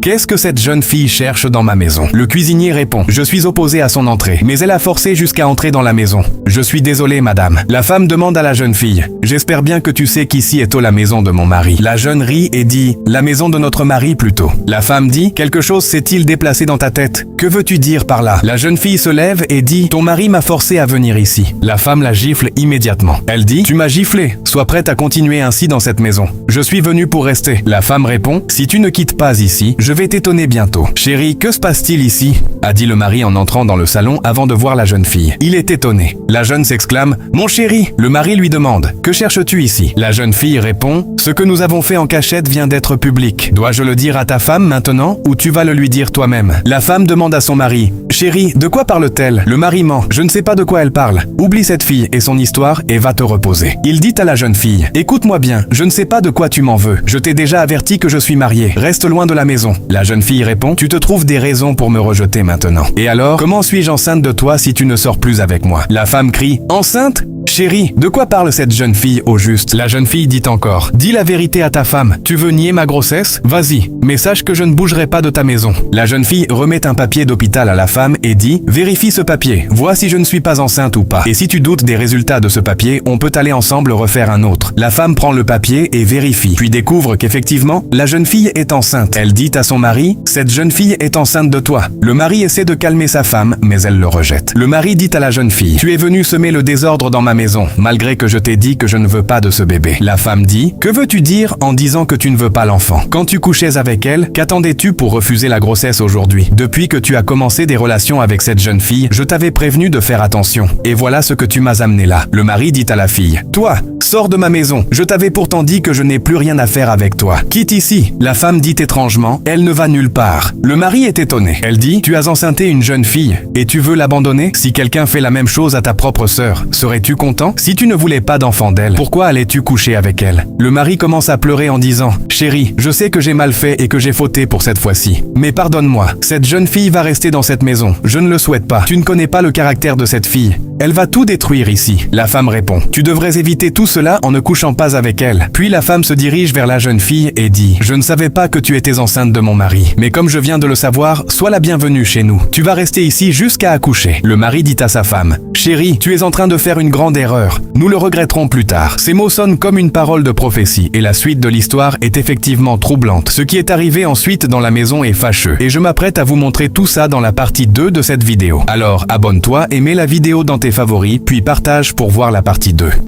Qu'est-ce que cette jeune fille cherche dans ma maison? Le cuisinier répond. Je suis opposé à son entrée, mais elle a forcé jusqu'à entrer dans la maison. Je suis désolé, madame. La femme demande à la jeune fille. J'espère bien que tu sais qu'ici est la maison de mon mari. La jeune rit et dit, la maison de notre mari plutôt. La femme dit, quelque chose s'est-il déplacé dans ta tête? Que veux-tu dire par là? La jeune fille se lève et dit, ton mari m'a forcé à venir ici. La femme la gifle immédiatement. Elle dit, tu m'as giflé. Sois prête à continuer ainsi dans cette maison. Je suis venue pour rester. La femme répond, si tu ne quittes pas ici, je vais t'étonner bientôt. Chérie, que se passe-t-il ici? A dit le mari en entrant dans le salon avant de voir la jeune fille. Il est étonné. La jeune s'exclame, mon chéri. Le mari lui demande, que cherches-tu ici? La jeune fille répond, ce que nous avons fait en cachette vient d'être public. Dois-je le dire à ta femme maintenant ou tu vas le lui dire toi-même? La femme demande à son mari, chérie, de quoi parle-t-elle? Le mari ment, je ne sais pas de quoi elle parle. Oublie cette fille et son histoire et va te reposer. Il dit à la jeune fille, écoute-moi bien, je ne sais pas de quoi tu m'en veux. Je t'ai déjà averti que je suis marié. Reste loin de la maison. La jeune fille répond, tu te trouves des raisons pour me rejeter maintenant. Et alors, comment suis-je enceinte de toi si tu ne sors plus avec moi? La femme crie, enceinte? Chérie, de quoi parle cette jeune fille au juste? La jeune fille dit encore, dis la vérité à ta femme. Tu veux nier ma grossesse? Vas-y, mais sache que je ne bougerai pas de ta maison. La jeune fille remet un papier d'hôpital à la femme et dit, vérifie ce papier, vois si je ne suis pas enceinte ou pas. Et si tu doutes des résultats de ce papier, on peut aller ensemble refaire un autre. La femme prend le papier et vérifie, puis découvre qu'effectivement, la jeune fille est enceinte. Elle dit à son mari, cette jeune fille est enceinte de toi. Le mari essaie de calmer sa femme, mais elle le rejette. Le mari dit à la jeune fille, tu es venue semer le désordre dans ma maison, malgré que je t'ai dit que je ne veux pas de ce bébé. La femme dit, que veux-tu dire en disant que tu ne veux pas l'enfant? Quand tu couchais avec elle, qu'attendais-tu pour refuser la grossesse aujourd'hui? Depuis que tu as commencé des relations avec cette jeune fille, je t'avais prévenu de faire attention. Et voilà ce que tu m'as amené là. Le mari dit à la fille, toi, sors de ma maison. Je t'avais pourtant dit que je n'ai plus rien à faire avec toi. Quitte ici. La femme dit étrangement, elle ne va nulle part. Le mari est étonné. Elle dit, tu as enceinté une jeune fille et tu veux l'abandonner? Si quelqu'un fait la même chose à ta propre sœur, serais-tu content? Si tu ne voulais pas d'enfant d'elle, pourquoi allais-tu coucher avec elle? Le mari commence à pleurer en disant, chérie, je sais que j'ai mal fait et que j'ai fauté pour cette fois-ci. Mais pardonne-moi, cette jeune fille va rester dans cette maison. Je ne le souhaite pas. Tu ne connais pas le caractère de cette fille. Elle va tout détruire ici. La femme répond, tu devrais éviter tout cela en ne couchant pas avec elle. Puis la femme se dirige vers la jeune fille et dit, je ne savais pas que tu étais enceinte de mon mari. Mais comme je viens de le savoir, sois la bienvenue chez nous. Tu vas rester ici jusqu'à accoucher. Le mari dit à sa femme, chérie, tu es en train de faire une grande erreur. Nous le regretterons plus tard. Ces mots sonnent comme une parole de prophétie et la suite de l'histoire est effectivement troublante. Ce qui est arrivé ensuite dans la maison est fâcheux et je m'apprête à vous montrer tout ça dans la partie 2 de cette vidéo. Alors abonne-toi et mets la vidéo dans tes favoris puis partage pour voir la partie 2.